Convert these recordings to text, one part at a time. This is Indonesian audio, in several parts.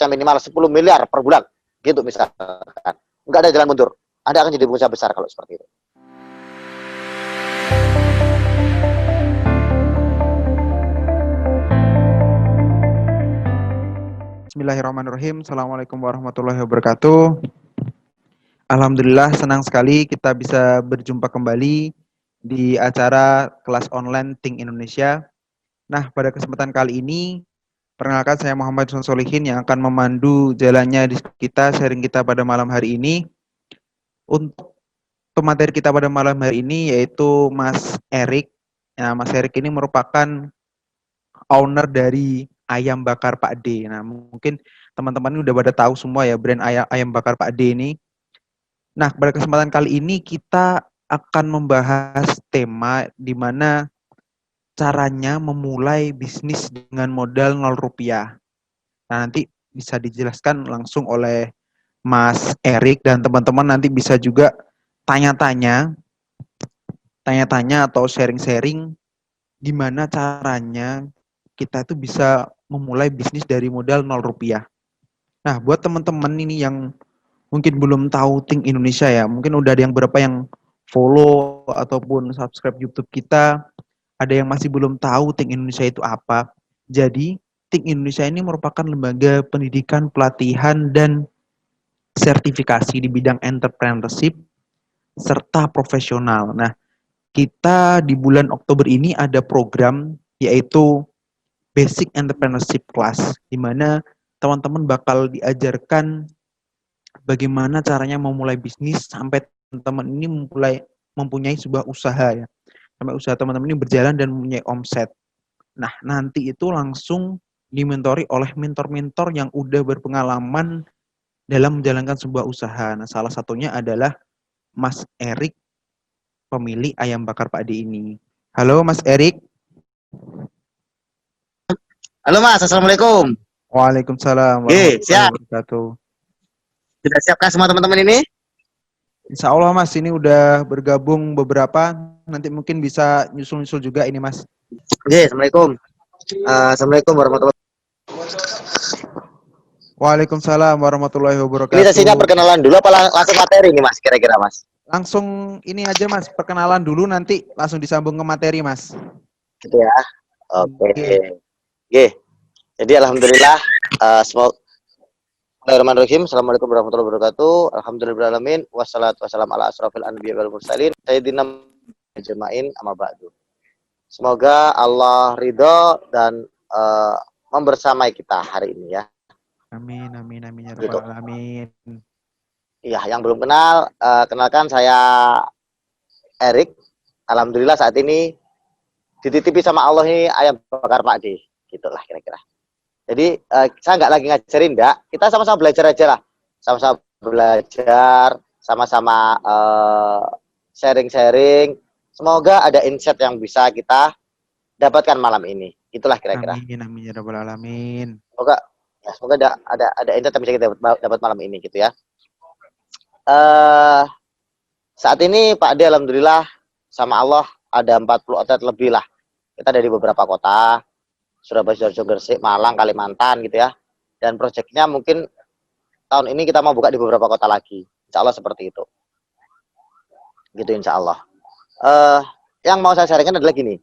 harusnya minimal 10 miliar per bulan, gitu misalkan. Nggak ada jalan mundur. Anda akan jadi pengusaha besar kalau seperti itu. Bismillahirrahmanirrahim. Assalamualaikum warahmatullahi wabarakatuh. Alhamdulillah senang sekali kita bisa berjumpa kembali di acara kelas online Think Indonesia. Nah, pada kesempatan kali ini, perkenalkan saya Muhammad Solihin yang akan memandu jalannya kita, sharing kita pada malam hari ini. Untuk pemateri kita pada malam hari ini yaitu Mas Erik. Nah, Mas Erik ini merupakan owner dari Ayam Bakar Pak D. Nah, mungkin teman-teman ini udah pada tahu semua ya brand ayam bakar Pak D ini. Nah, pada kesempatan kali ini kita akan membahas tema di mana caranya memulai bisnis dengan modal 0 rupiah. Nah, nanti bisa dijelaskan langsung oleh Mas Erik dan teman-teman nanti bisa juga tanya-tanya atau sharing-sharing gimana caranya kita itu bisa memulai bisnis dari modal 0 rupiah. Nah, buat teman-teman ini yang mungkin belum tahu Think Indonesia ya, mungkin udah ada yang berapa yang follow ataupun subscribe YouTube kita, ada yang masih belum tahu Think Indonesia itu apa. Jadi, Think Indonesia ini merupakan lembaga pendidikan, pelatihan, dan sertifikasi di bidang entrepreneurship serta profesional. Nah, kita di bulan Oktober ini ada program yaitu Basic Entrepreneurship Class, di mana teman-teman bakal diajarkan bagaimana caranya memulai bisnis sampai teman-teman ini mempunyai sebuah usaha ya. Sampai usaha teman-teman ini berjalan dan mempunyai omset. Nah, nanti itu langsung dimentori oleh mentor-mentor yang udah berpengalaman dalam menjalankan sebuah usaha. Nah, salah satunya adalah Mas Erik, pemilik Ayam Bakar Pak D ini. Halo Mas Erik. Halo Mas, Assalamualaikum. Waalaikumsalam Oke, warahmatullahi siap. wabarakatuh. Sudah siapkah semua teman-teman ini? Insya Allah Mas, ini udah bergabung beberapa, nanti mungkin bisa nyusul-nyusul juga ini Mas. Oke, Assalamualaikum. Assalamualaikum warahmatullahi wabarakatuh. Waalaikumsalam warahmatullahi Ini sesinya wabarakatuh. perkenalan dulu apa langsung materi nih Mas, kira-kira Mas? Langsung ini aja Mas, perkenalan dulu nanti langsung disambung ke materi Mas. Gitu ya. Oke. Oke. Oke. Jadi alhamdulillah semoga Bismillahirrahmanirrahim. Assalamualaikum warahmatullahi wabarakatuh. Alhamdulillahirrahmanirrahim. Wassalatu wassalamu ala asrofil anbiya wal mursalin. Sayyidina Jema'in amma ba'du. Semoga Allah ridho dan membersamai kita hari ini ya. Amin, amin, amin ya Gitu. rabbal alamin. Iya, yang belum kenal, kenalkan saya Erik. Alhamdulillah saat ini dititipi sama Allah ini ayam bakar Pak D. Gitulah kira-kira. Jadi saya nggak lagi ngajarin, enggak. Kita sama-sama belajar aja lah. Sama-sama belajar, sama-sama sharing-sharing. Semoga ada insight yang bisa kita dapatkan malam ini. Itulah kira-kira. Amin, amin ya rabbal alamin. Semoga ada insight yang bisa kita dapat malam ini gitu ya. Saat ini Pak D alhamdulillah sama Allah ada 40 outlet lebih lah. Kita dari beberapa kota. Surabaya, Sidoarjo, Gresik, Malang, Kalimantan gitu ya. Dan proyeknya mungkin tahun ini kita mau buka di beberapa kota lagi. Insya Allah seperti itu. Gitu insya Allah. Yang mau saya sharingkan adalah gini.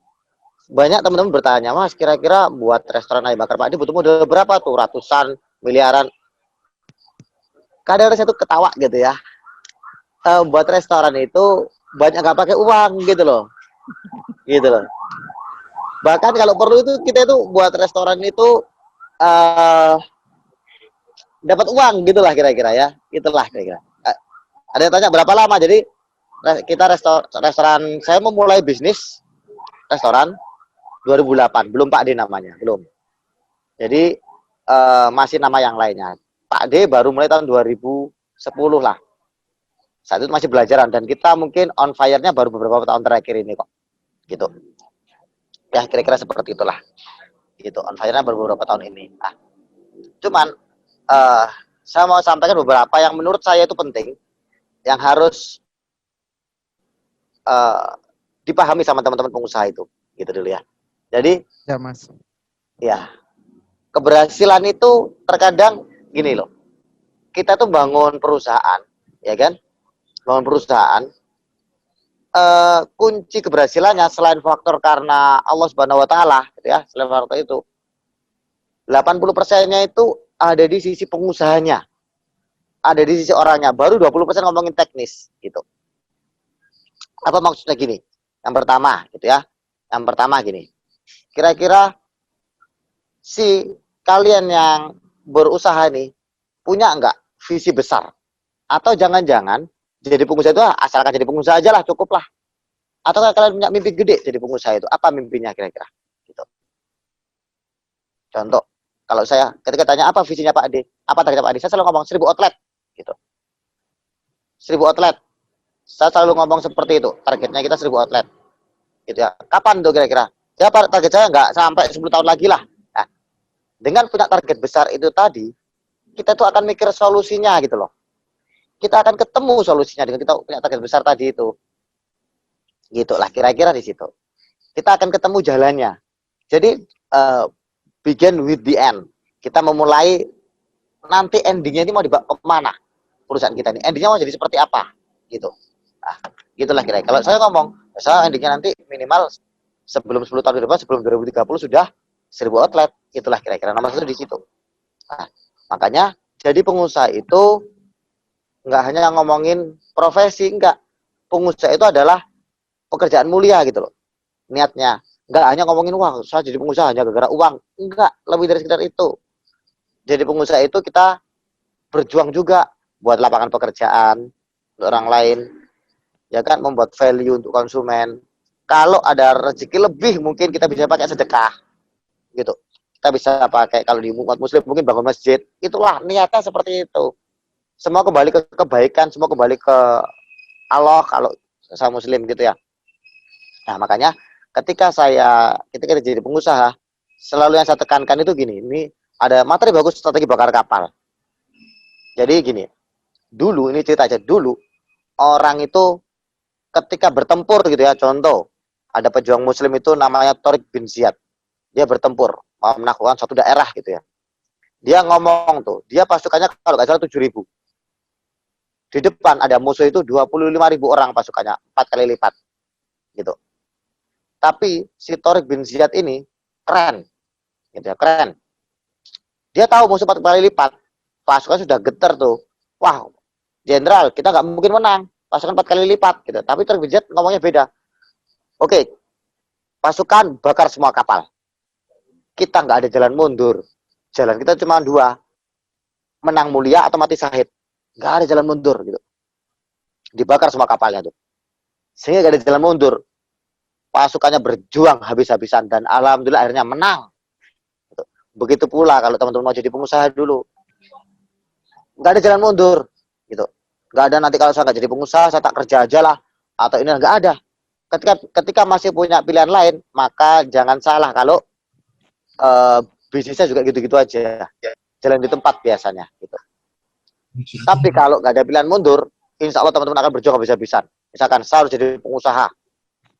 Banyak teman-teman bertanya, Mas kira-kira buat restoran ayam bakar Pak D butuh modal berapa tuh? Ratusan, miliaran. Kadang saya tuh ketawa gitu ya. Buat restoran itu banyak nggak pakai uang gitu loh. Gitu loh. Bahkan kalau perlu itu kita itu buat restoran itu dapat uang gitulah kira-kira ya. Itulah kira-kira. Ada yang tanya berapa lama? Jadi kita restoran saya memulai bisnis restoran 2008, belum Pak D namanya, belum. Jadi masih nama yang lainnya. Pak D baru mulai tahun 2010 lah. Saat itu masih belajaran dan kita mungkin on fire-nya baru beberapa tahun terakhir ini kok. Gitu. Ya kira-kira seperti itulah. Gitu. On fire-nya baru beberapa tahun ini. Nah, cuman saya mau sampaikan beberapa yang menurut saya itu penting, yang harus dipahami sama teman-teman pengusaha itu. Gitu dulu ya. Jadi Ya Mas. ya keberhasilan itu terkadang gini loh, kita tuh bangun perusahaan, ya kan? Bangun perusahaan, kunci keberhasilannya selain faktor karena Allah Subhanahu wa taala, gitu ya, selain faktor itu 80%-nya itu ada di sisi pengusahanya, ada di sisi orangnya, baru 20% ngomongin teknis gitu. Apa maksudnya gini? Yang pertama gitu ya. Yang pertama gini. Kira-kira si kalian yang berusaha nih punya enggak visi besar? Atau jangan-jangan jadi pengusaha itu asalkan jadi pengusaha aja lah, cukup lah. Atau kalian punya mimpi gede jadi pengusaha itu? Apa mimpinya kira-kira? Gitu. Contoh, kalau saya ketika tanya apa visinya Pak Ade, apa targetnya Pak Ade, saya selalu ngomong 1000 outlet. Gitu. 1000 outlet. Saya selalu ngomong seperti itu. Targetnya kita 1000 outlet. Gitu ya. Kapan tuh kira-kira? Ya target saya nggak sampai 10 tahun lagi lah. Nah, dengan punya target besar itu tadi, kita tuh akan mikir solusinya gitu loh. Kita akan ketemu solusinya dengan kita punya target besar tadi itu. Gitu lah kira-kira di situ. Kita akan ketemu jalannya. Jadi begin with the end. Kita memulai nanti endingnya ini mau dibawa kemana perusahaan kita ini. Endingnya mau jadi seperti apa gitu. Nah, gitulah kira-kira. Kalau saya ngomong, saya endingnya nanti minimal sebelum 10 tahun ke depan, sebelum 2030 sudah 1000 outlet. Itulah kira-kira nomor satu di situ. Nah, makanya jadi pengusaha itu nggak hanya ngomongin profesi, enggak. Pengusaha itu adalah pekerjaan mulia gitu loh. Niatnya. Nggak hanya ngomongin, wah saya jadi pengusaha hanya gara-gara uang. Enggak, lebih dari sekedar itu. Jadi pengusaha itu kita berjuang juga buat lapangan pekerjaan untuk orang lain. Ya kan, membuat value untuk konsumen. Kalau ada rezeki lebih mungkin kita bisa pakai sedekah. Gitu. Kita bisa pakai kalau di umat muslim mungkin bangun masjid. Itulah niatnya seperti itu. Semua kembali ke kebaikan, semua kembali ke Allah kalau saya muslim gitu ya. Nah, makanya ketika jadi pengusaha, selalu yang saya tekankan itu gini, ini ada materi bagus strategi bakar kapal. Jadi gini, dulu ini cerita aja, dulu orang itu ketika bertempur gitu ya, contoh, ada pejuang muslim itu namanya Tariq bin Ziyad. Dia bertempur, mau menaklukkan suatu daerah gitu ya. Dia ngomong tuh, dia pasukannya kalau nggak salah 7.000. Di depan ada musuh itu 25.000 orang pasukannya, 4 kali lipat. Gitu. Tapi si Tariq bin Ziyad ini keren. Gitu ya, keren. Dia tahu musuh 4 kali lipat. Pasukan sudah getar tuh. Wah, jenderal, kita nggak mungkin menang. Pasukan 4 kali lipat. Gitu. Tapi Tariq bin Ziyad ngomongnya beda. Oke, pasukan bakar semua kapal. Kita nggak ada jalan mundur. Jalan kita cuma dua. Menang mulia atau mati syahid. Nggak ada jalan mundur. Gitu. Dibakar semua kapalnya tuh. Sehingga nggak ada jalan mundur. Pasukannya berjuang habis-habisan. Dan alhamdulillah akhirnya menang. Gitu. Begitu pula kalau teman-teman mau jadi pengusaha dulu. Nggak ada jalan mundur. Gitu. Nggak ada nanti kalau saya nggak jadi pengusaha, saya tak kerja aja lah. Atau ini nggak ada. Ketika masih punya pilihan lain, maka jangan salah kalau bisnisnya juga gitu-gitu aja. Jalan di tempat biasanya. Gitu. Tapi kalau nggak ada pilihan mundur, insya Allah teman-teman akan berjuang habis-habisan. Misalkan saya harus jadi pengusaha,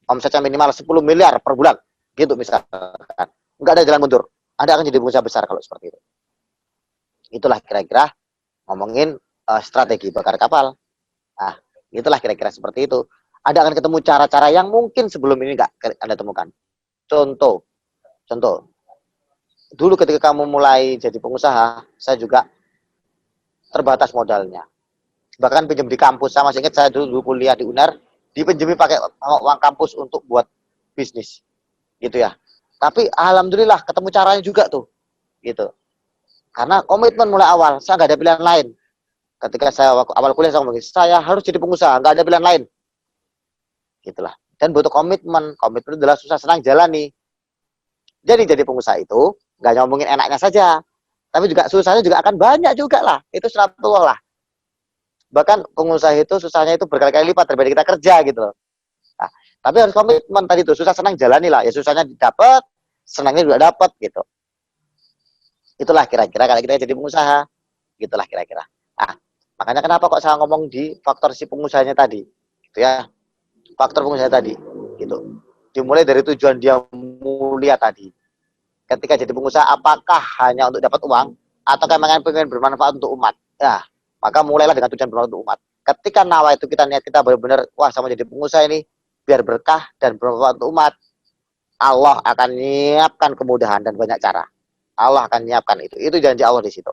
omsetnya minimal 10 miliar per bulan. Gitu misalkan. Nggak ada jalan mundur. Anda akan jadi pengusaha besar kalau seperti itu. Itulah kira-kira ngomongin strategi bakar kapal. Nah, itulah kira-kira seperti itu. Anda akan ketemu cara-cara yang mungkin sebelum ini nggak Anda temukan. Contoh. Dulu ketika kamu mulai jadi pengusaha, saya juga terbatas modalnya. Bahkan pinjam di kampus. Saya masih ingat saya dulu kuliah di UNER, dipinjemi pakai uang kampus untuk buat bisnis. Gitu ya. Tapi alhamdulillah ketemu caranya juga tuh. Gitu. Karena komitmen mulai awal, saya nggak ada pilihan lain. Ketika saya awal kuliah, saya ngomong, saya harus jadi pengusaha, nggak ada pilihan lain. Gitulah. Dan butuh komitmen. Komitmen itu adalah susah senang jalani. Jadi pengusaha itu nggak ngomongin enaknya saja, tapi juga susahnya juga akan banyak juga lah. Itu sunnatullah lah. Bahkan pengusaha itu susahnya itu berkali-kali lipat daripada kita kerja gitu loh. Nah, tapi harus komitmen tadi tuh, susah senang jalani lah. Ya susahnya dapat, senangnya juga dapat gitu. Itulah kira-kira kalau kita jadi pengusaha. Gitulah kira-kira. Nah, makanya kenapa kok saya ngomong di faktor si pengusahanya tadi. Gitu ya. Faktor pengusaha tadi. Gitu. Dimulai dari tujuan dia mulia tadi. Ketika jadi pengusaha, apakah hanya untuk dapat uang atau kayak pengen bermanfaat untuk umat. Ya, maka mulailah dengan tujuan bermanfaat untuk umat. Ketika nawa itu kita niat kita benar-benar, wah sama jadi pengusaha ini biar berkah dan bermanfaat untuk umat, Allah akan menyiapkan kemudahan dan banyak cara. Allah akan menyiapkan itu. Itu janji Allah di situ.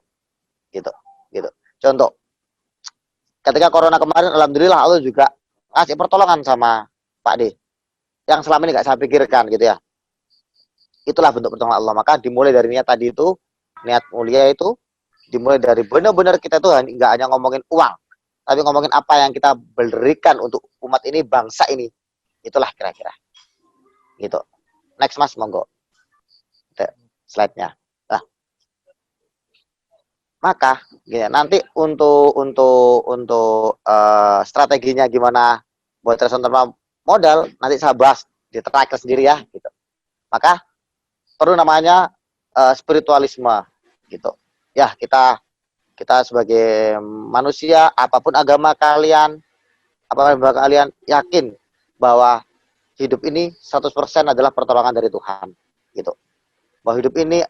Gitu. Gitu. Contoh, ketika corona kemarin, alhamdulillah Allah juga ngasih pertolongan sama Pak D. Yang selama ini nggak saya pikirkan gitu ya. Itulah bentuk pertolongan Allah. Maka dimulai dari niat tadi itu, niat mulia itu, dimulai dari benar-benar kita tuh nggak hanya ngomongin uang, tapi ngomongin apa yang kita berikan untuk umat ini, bangsa ini. Itulah kira-kira. Gitu. Next Mas, monggo. Slide-nya. Nah, maka gini, nanti untuk strateginya gimana buat transfer modal nanti saya bahas di tracker sendiri ya gitu. Maka perlu namanya spiritualisme gitu. Ya, kita sebagai manusia, apapun agama kalian yakin bahwa hidup ini 100% adalah pertolongan dari Tuhan gitu. Bahwa hidup ini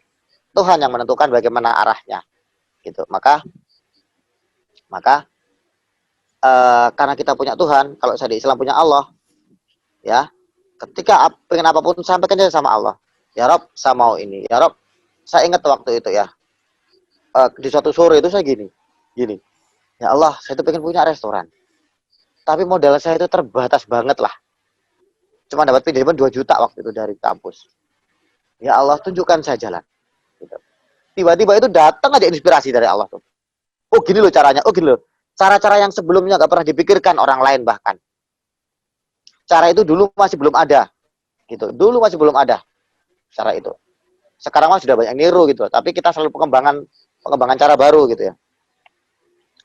Tuhan yang menentukan bagaimana arahnya gitu. Maka karena kita punya Tuhan, kalau saya di Islam punya Allah, ya, ketika pengen apapun sampaikan aja sama Allah. Ya Rob, saya mau ini. Ya Rob, saya ingat waktu itu ya, di suatu sore itu saya gini. Ya Allah, saya itu pengen punya restoran. Tapi modal saya itu terbatas banget lah. Cuma dapat pinjaman 2 juta waktu itu dari kampus. Ya Allah, tunjukkan saya jalan. Gitu. Tiba-tiba itu datang aja inspirasi dari Allah tuh. Oh gini loh caranya, oh gini loh. Cara-cara yang sebelumnya nggak pernah dipikirkan orang lain bahkan. Cara itu dulu masih belum ada. Gitu. Dulu masih belum ada cara itu. Sekarang mah sudah banyak niru gitu. Tapi kita selalu pengembangan cara baru gitu ya.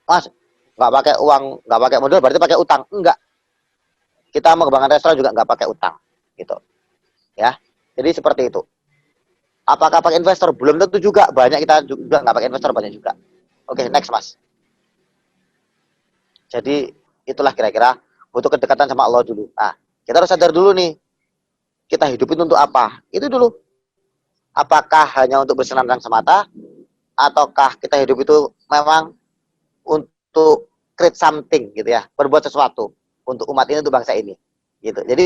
Mas, nggak pakai uang, nggak pakai modal berarti pakai utang. Enggak. Kita mengembangkan restoran juga nggak pakai utang. Gitu. Ya. Jadi seperti itu. Apakah pakai investor? Belum tentu juga. Banyak kita juga nggak pakai investor, banyak juga. Oke, next Mas. Jadi itulah kira-kira butuh kedekatan sama Allah dulu. Nah, kita harus sadar dulu nih. Kita hidup itu untuk apa? Itu dulu. Apakah hanya untuk bersenang-senang semata? Ataukah kita hidup itu memang untuk create something gitu ya. Berbuat sesuatu untuk umat ini, untuk bangsa ini. Gitu. Jadi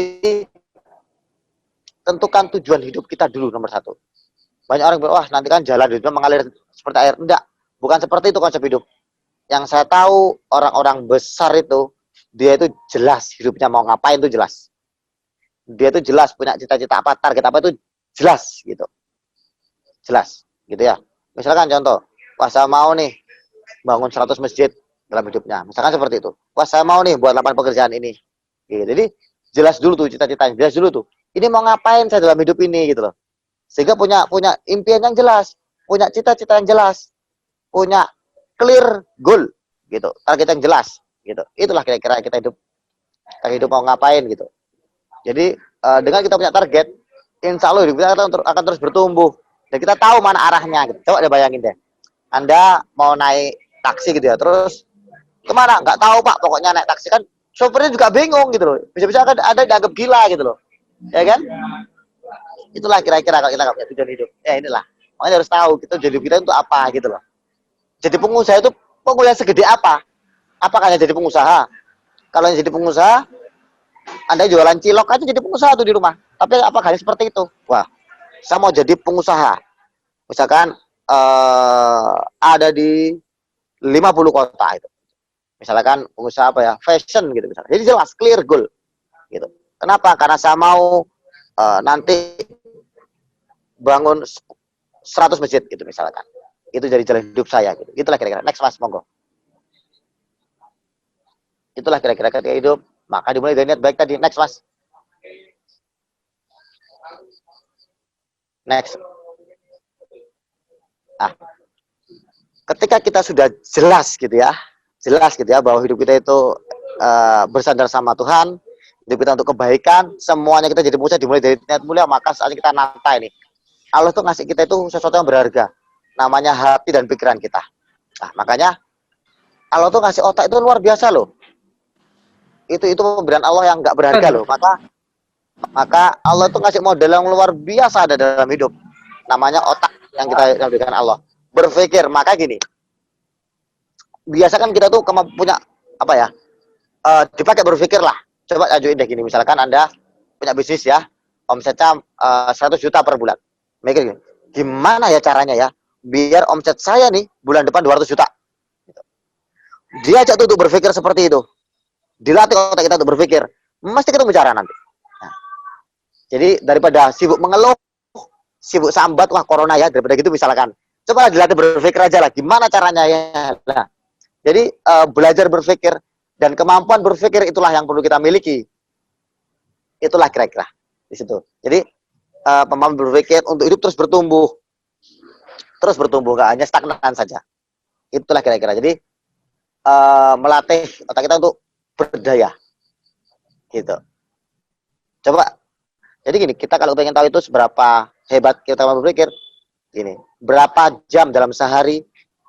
tentukan tujuan hidup kita dulu nomor 1. Banyak orang bilang, wah nanti kan jalan hidupnya mengalir seperti air. Enggak. Bukan seperti itu konsep hidup. Yang saya tahu orang-orang besar itu, dia itu jelas hidupnya mau ngapain itu jelas. Dia itu jelas punya cita-cita apa, target apa itu jelas gitu. Jelas gitu ya. Misalkan contoh, wah saya mau nih bangun 100 masjid dalam hidupnya. Misalkan seperti itu. Wah saya mau nih buat lapangan pekerjaan ini. Gitu. Jadi jelas dulu tuh cita-citanya, jelas dulu tuh. Ini mau ngapain saya dalam hidup ini gitu loh. Sehingga punya impian yang jelas, punya cita-cita yang jelas, punya clear goal gitu, target yang jelas gitu. Itulah kira-kira kita hidup mau ngapain gitu. Jadi dengan kita punya target, insya Allah hidup kita akan terus bertumbuh dan kita tahu mana arahnya gitu. Coba deh bayangin deh, Anda mau naik taksi gitu ya, terus kemana nggak tahu Pak, pokoknya naik taksi kan sopirnya juga bingung gitu loh, bisa-bisa kan ada dianggap gila gitu loh, ya kan. Itulah kira-kira kalau kita nggak punya tujuan hidup. Ya inilah, makanya harus tahu gitu hidup kita untuk apa gitu loh. Jadi pengusaha itu pengusaha segede apa? Apakah hanya jadi pengusaha? Kalau yang jadi pengusaha, Anda jualan cilok aja jadi pengusaha tuh di rumah. Tapi apakah hanya seperti itu? Wah, saya mau jadi pengusaha. Misalkan ada di 50 kota itu. Misalkan pengusaha apa ya? Fashion gitu misalnya. Jadi jelas clear goal gitu. Kenapa? Karena saya mau nanti bangun 100 masjid gitu misalkan. Itu jadi jalan hidup saya gitu. Itulah kira-kira. Next Mas, monggo. Itulah kira-kira ketika hidup. Maka dimulai dari niat baik tadi. Next Mas. Next. Nah, ketika kita sudah jelas gitu ya bahwa hidup kita itu bersandar sama Tuhan, hidup kita untuk kebaikan, semuanya kita jadi mulia dimulai dari niat mulia, maka saatnya kita nata ini. Allah tuh ngasih kita itu sesuatu yang berharga, namanya hati dan pikiran kita. Nah, makanya Allah tuh ngasih otak itu luar biasa loh. Itu pemberian Allah yang nggak berharga loh. Maka Allah tuh ngasih model yang luar biasa ada dalam hidup. Namanya otak yang kita berikan Allah. berpikir. Maka gini, biasakan kita tuh punya apa ya, dipakai berpikir lah. Coba ajuin deh gini, misalkan Anda punya bisnis ya, omsetnya 100 juta per bulan. Mikir gini, gimana ya caranya ya biar omset saya nih bulan depan 200 juta. Diajak tuh untuk berpikir seperti itu. Dilatih otak kita untuk berpikir. Mesti ketemu cara nanti. Nah, jadi daripada sibuk mengeluh, sibuk sambat, wah corona ya, daripada gitu misalkan. Coba dilatih berpikir aja lah, gimana caranya ya. Nah, jadi belajar berpikir dan kemampuan berpikir itulah yang perlu kita miliki. Itulah kira-kira di situ. Jadi kemampuan berpikir untuk hidup terus bertumbuh, nggak hanya stagnan saja. Itulah kira-kira. Jadi melatih otak kita untuk berdaya, gitu. Coba, jadi gini, kita kalau pengen tahu itu seberapa hebat kita berpikir, gini, berapa jam dalam sehari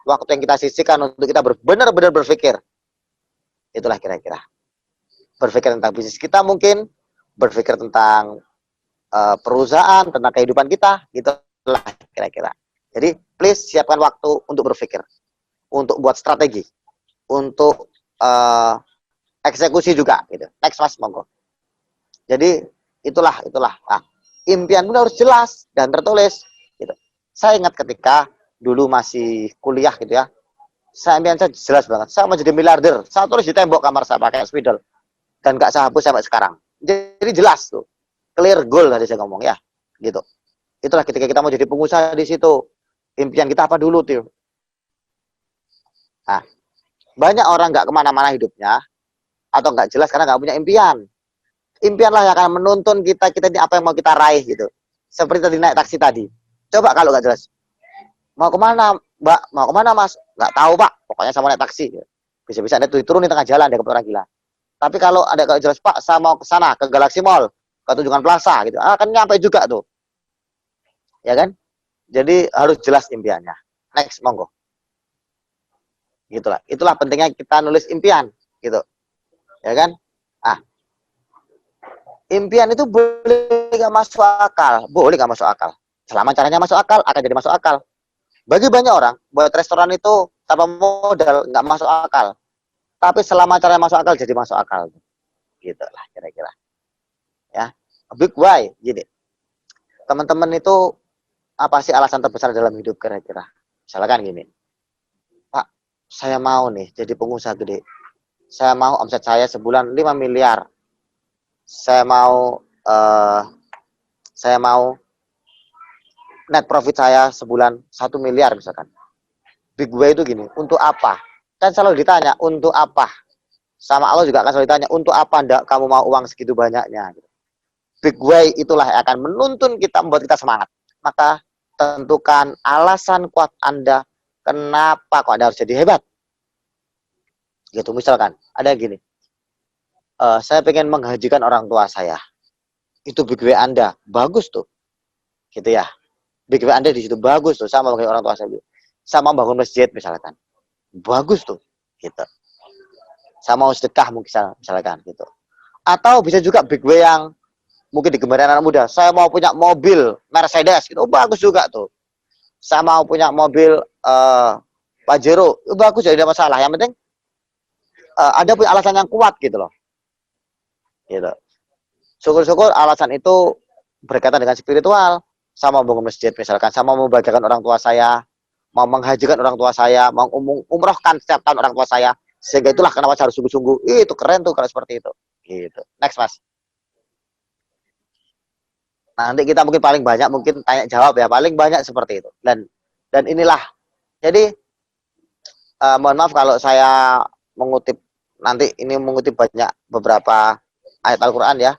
waktu yang kita sisihkan untuk kita benar-benar berpikir. Itulah kira-kira. Berpikir tentang bisnis kita mungkin, berpikir tentang perusahaan, tentang kehidupan kita, gitulah kira-kira. Jadi, please siapkan waktu untuk berpikir, untuk buat strategi, untuk eksekusi juga, gitu. Next mas, monggo. Jadi itulah. Nah, impian pun harus jelas dan tertulis. Gitu. Saya ingat ketika dulu masih kuliah gitu ya, saya impian saya jelas banget. Saya mau jadi miliarder. Saya tulis di tembok kamar saya pakai spidol dan nggak saya hapus sampai sekarang. Jadi jelas tuh, clear goal tadi saya ngomong ya, gitu. Itulah ketika kita mau jadi pengusaha di situ, impian kita apa dulu tuh. Nah, banyak orang nggak kemana-mana hidupnya atau nggak jelas karena nggak punya impian. Impianlah yang akan menuntun kita ini apa yang mau kita raih gitu. Seperti tadi naik taksi tadi. Coba kalau nggak jelas, mau kemana mbak, mau kemana mas, nggak tahu pak, pokoknya saya mau naik taksi. Bisa-bisa ada turun di tengah jalan, dia orang gila. Tapi kalau ada kalau jelas pak, saya mau ke sana, ke Galaxy Mall, ke Tunjungan Plaza gitu, akan nyampe juga tuh, ya kan? Jadi harus jelas impiannya. Next, monggo. Gitulah, itulah pentingnya kita nulis impian, gitu, ya kan? Ah, impian itu boleh nggak masuk akal, boleh nggak masuk akal. Selama caranya masuk akal, akan jadi masuk akal. Bagi banyak orang, buat restoran itu tanpa modal nggak masuk akal. Tapi selama caranya masuk akal, jadi masuk akal. Gitu lah kira-kira. Ya, a big why, gini. Teman-teman itu apa sih alasan terbesar dalam hidup kira-kira? Misalkan gini, Pak, saya mau nih jadi pengusaha gede. Saya mau omset saya sebulan 5 miliar. Saya mau net profit saya sebulan 1 miliar misalkan. Big way itu gini, untuk apa? Kan selalu ditanya, untuk apa? Sama Allah juga akan selalu ditanya, untuk apa ndak kamu mau uang segitu banyaknya? Big way itulah yang akan menuntun kita, membuat kita semangat. Maka tentukan alasan kuat Anda, kenapa kok Anda harus jadi hebat. Gitu, misalkan, ada gini, saya pengen menghajikan orang tua saya. Itu big way Anda, bagus tuh. Gitu ya. Big way Anda di situ bagus tuh, sama dengan orang tua saya. Sama bangun masjid misalkan. Bagus tuh, gitu. Sama mau sedekah mungkin misalkan gitu. Atau bisa juga big way yang mungkin digemari anak muda. Saya mau punya mobil Mercedes gitu. Bagus juga tuh. Saya mau punya mobil Pajero. Bagus, jadi tidak masalah. Yang penting ada punya alasan yang kuat gitu loh. Gitu. Syukur-syukur alasan itu berkaitan dengan spiritual. Saya mau bangun masjid misalkan, saya mau membahagiakan orang tua saya, mau menghajikan orang tua saya, mau umrohkan setiap tahun orang tua saya, sehingga itulah kenapa saya harus sungguh-sungguh. Itu keren tuh kalau seperti itu. Gitu. Next mas. Nanti kita mungkin paling banyak mungkin tanya jawab ya, paling banyak seperti itu. Dan inilah. Jadi mohon maaf kalau saya mengutip nanti ini mengutip banyak beberapa ayat Al-Qur'an ya.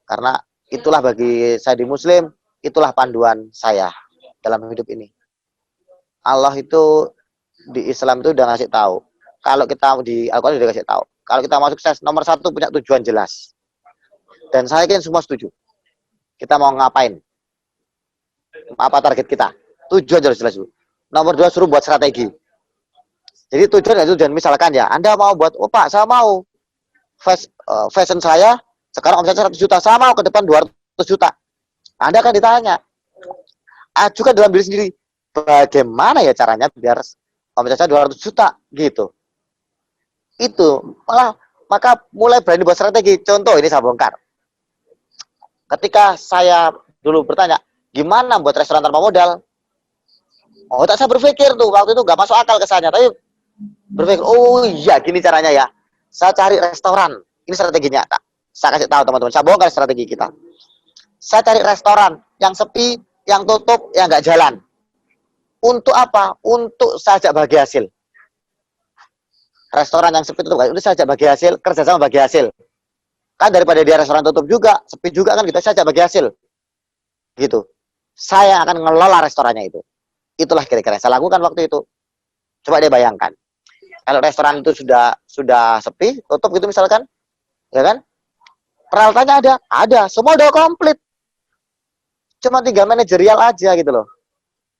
Karena itulah bagi saya di Muslim, itulah panduan saya dalam hidup ini. Allah itu di Islam itu udah ngasih tahu. Kalau kita di Al-Quran udah kasih tahu. Kalau kita mau sukses, nomor satu punya tujuan jelas. Dan saya yakin semua setuju. Kita mau ngapain? Apa target kita? Tujuan jelas-jelas dulu. Nomor dua suruh buat strategi. Jadi tujuan misalkan ya, Anda mau buat, oh Pak, saya mau fashion saya sekarang omsetnya 100 juta, saya mau ke depan 200 juta. Anda akan ditanya, ajukan dalam diri sendiri, bagaimana ya caranya biar omset saya 200 juta gitu. Itu malah maka mulai berani buat strategi. Contoh ini saya bongkar. Ketika saya dulu bertanya, gimana buat restoran tanpa modal? Oh, tak saya berpikir tuh waktu itu nggak masuk akal ke saya, tapi berpikir, oh iya gini caranya ya. Saya cari restoran. Ini strateginya. Tak. Saya kasih tahu teman-teman. Saya bongkar strategi kita. Saya cari restoran yang sepi, yang tutup, yang nggak jalan. Untuk apa? Untuk saya ajak bagi hasil. Restoran yang sepi tutup, itu saya ajak bagi hasil, kerjasama bagi hasil. Kan daripada dia restoran tutup juga, sepi juga kan kita saja bagi hasil. Gitu. Saya akan ngelola restorannya itu. Itulah kira-kira yang saya lakukan waktu itu. Coba dia bayangkan. Kalau restoran itu sudah sepi, tutup gitu misalkan, ya kan? Peralatannya ada, semua udah komplit. Cuma 3 manajerial aja gitu loh.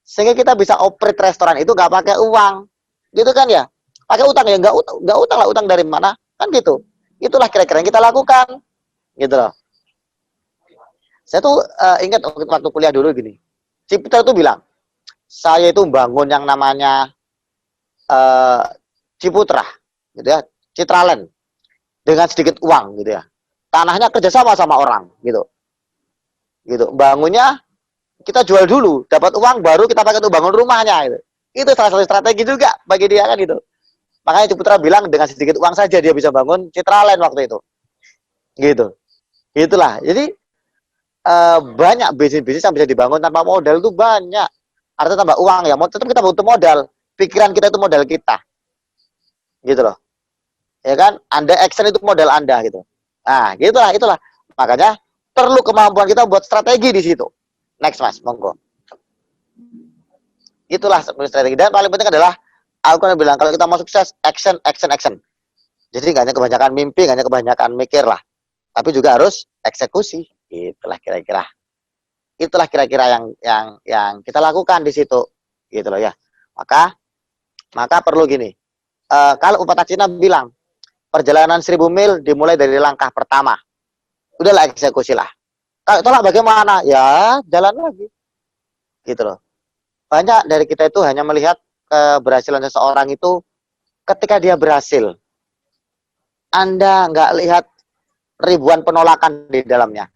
Sehingga kita bisa operate restoran itu nggak pakai uang. Gitu kan ya? Pakai utang ya, nggak utang lah, utang dari mana? Kan gitu. Itulah kira-kira yang kita lakukan. Gitu loh. Saya tuh ingat waktu kuliah dulu gini. Cipta tuh bilang, saya itu bangun yang namanya Ciputra, gitu ya, Citraland, dengan sedikit uang, gitu ya. Tanahnya kerjasama sama orang, gitu. Gitu. Bangunnya kita jual dulu, dapat uang baru kita pakai untuk bangun rumahnya, gitu. Itu salah satu strategi juga bagi dia kan gitu. Makanya Ciputra bilang dengan sedikit uang saja dia bisa bangun Citraland waktu itu. Gitu. Itulah. Jadi banyak bisnis-bisnis yang bisa dibangun tanpa modal itu banyak. Artinya tambah uang ya, tetap kita butuh modal. Pikiran kita itu modal kita. Gitu loh. Ya kan? Anda action itu modal Anda gitu. Nah, itulah. Makanya perlu kemampuan kita buat strategi di situ. Next Mas, monggo. Itulah strategi. Dan paling penting adalah aku kan bilang kalau kita mau sukses, action. Jadi nggak hanya kebanyakan mimpi, nggak hanya kebanyakan mikir lah. Tapi juga harus eksekusi. Itulah kira-kira. Itulah kira-kira yang kita lakukan di situ. Gitu loh ya. Maka perlu gini. Kalau pepatah Cina bilang, perjalanan 1000 mil dimulai dari langkah pertama. Udahlah eksekusi lah. Kalau tolak bagaimana? Ya jalan lagi. Gitu loh. Banyak dari kita itu hanya melihat keberhasilan seseorang itu ketika dia berhasil. Anda nggak lihat ribuan penolakan di dalamnya.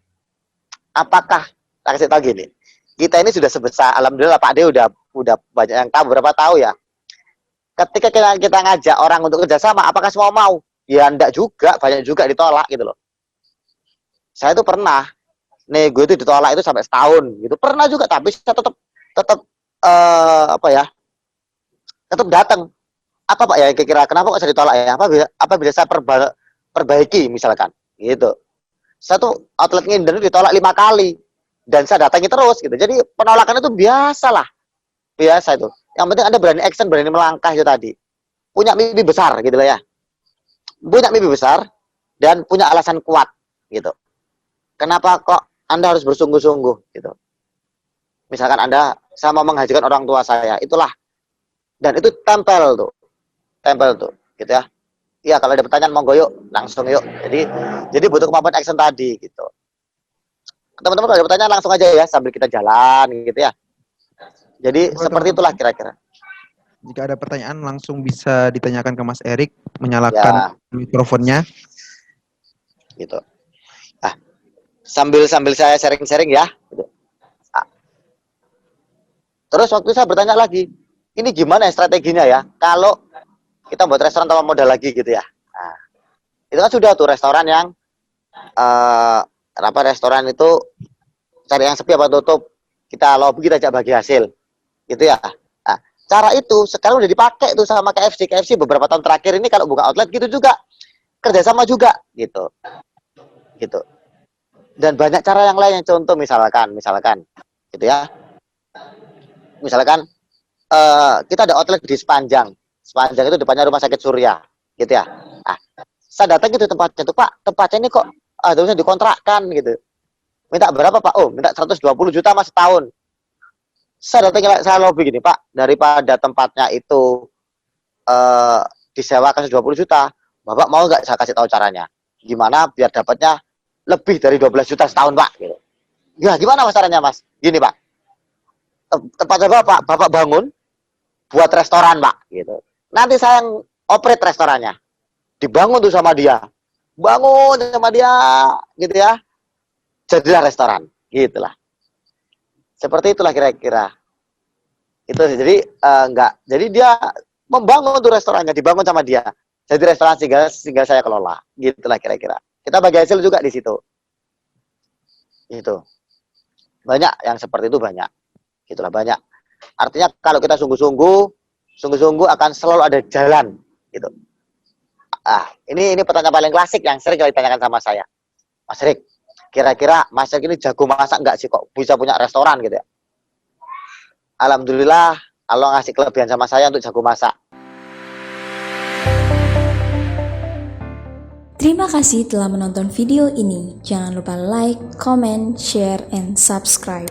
Apakah, saya kasih tahu gini, kita ini sudah sebesar, alhamdulillah Pak D udah banyak yang tahu, berapa tahu ya. Ketika kita ngajak orang untuk kerjasama, apakah semua mau? Ya enggak juga, banyak juga ditolak gitu loh. Saya itu pernah, nego itu ditolak itu sampai setahun gitu. Pernah juga, tapi saya tetap tetap datang. Apa Pak ya kira-kira kenapa kok saya ditolak ya? Apa bisa saya perbaiki misalkan gitu. Satu outlet nginden itu ditolak 5 kali dan saya datangi terus gitu. Jadi penolakan itu biasa itu. Yang penting Anda berani action, berani melangkah itu tadi. Punya mimpi besar gitu lah ya. Punya mimpi besar dan punya alasan kuat gitu. Kenapa kok Anda harus bersungguh-sungguh gitu. Misalkan saya mau menghajikan orang tua saya, itulah. Dan itu tempel tuh, gitu ya. Iya, kalau ada pertanyaan monggo yuk, langsung yuk. Jadi butuh kemampuan action tadi gitu. Teman-teman kalau ada pertanyaan langsung aja ya sambil kita jalan gitu ya. Jadi seperti itulah kira-kira. Jika ada pertanyaan langsung bisa ditanyakan ke Mas Erik, menyalakan mikrofonnya. Gitu. Sambil saya sharing-sharing ya. Gitu. Terus waktu saya bertanya lagi, ini gimana ya strateginya ya? Kalau kita buat restoran tanpa modal lagi gitu ya. Nah, itu kan sudah tuh restoran yang restoran itu cari yang sepi apa tutup, kita lobby, kita ajak bagi hasil. Gitu ya. Nah, cara itu sekarang udah dipakai tuh sama KFC beberapa tahun terakhir ini kalau buka outlet gitu juga. Kerjasama juga gitu. Gitu. Dan banyak cara yang lain, contoh misalkan gitu ya. Misalkan kita ada outlet di Sepanjang itu depannya Rumah Sakit Surya gitu ya. Nah, saya datang gitu tempatnya tuh, Pak, tempatnya ini kok harusnya dikontrakkan gitu. Minta berapa Pak? Oh, minta 120 juta Mas setahun. Saya datang, saya lobby gini, Pak, daripada tempatnya itu disewakan 120 juta, Bapak mau nggak saya kasih tahu caranya? Gimana biar dapatnya lebih dari 12 juta setahun, Pak? Gitu. Ya, gimana Mas caranya, Mas? Gini, Pak. tempatnya bapak bangun buat restoran pak, gitu. Nanti saya yang operate restorannya, dibangun tuh sama dia, bangun sama dia, gitu ya, jadilah restoran, gitulah. Seperti itulah kira-kira. Itu jadi enggak, jadi dia membangun tuh restorannya, dibangun sama dia, jadi restoran sehingga saya kelola, gitulah kira-kira. Kita bagi hasil juga di situ. Itu banyak yang seperti itu, banyak, gitulah banyak. Artinya kalau kita sungguh-sungguh akan selalu ada jalan, gitu. Ini pertanyaan paling klasik yang sering ditanyakan sama saya. Mas Rik, kira-kira Mas Rik ini jago masak nggak sih kok bisa punya restoran gitu ya? Alhamdulillah, Allah ngasih kelebihan sama saya untuk jago masak. Terima kasih telah menonton video ini. Jangan lupa like, comment, share, and subscribe.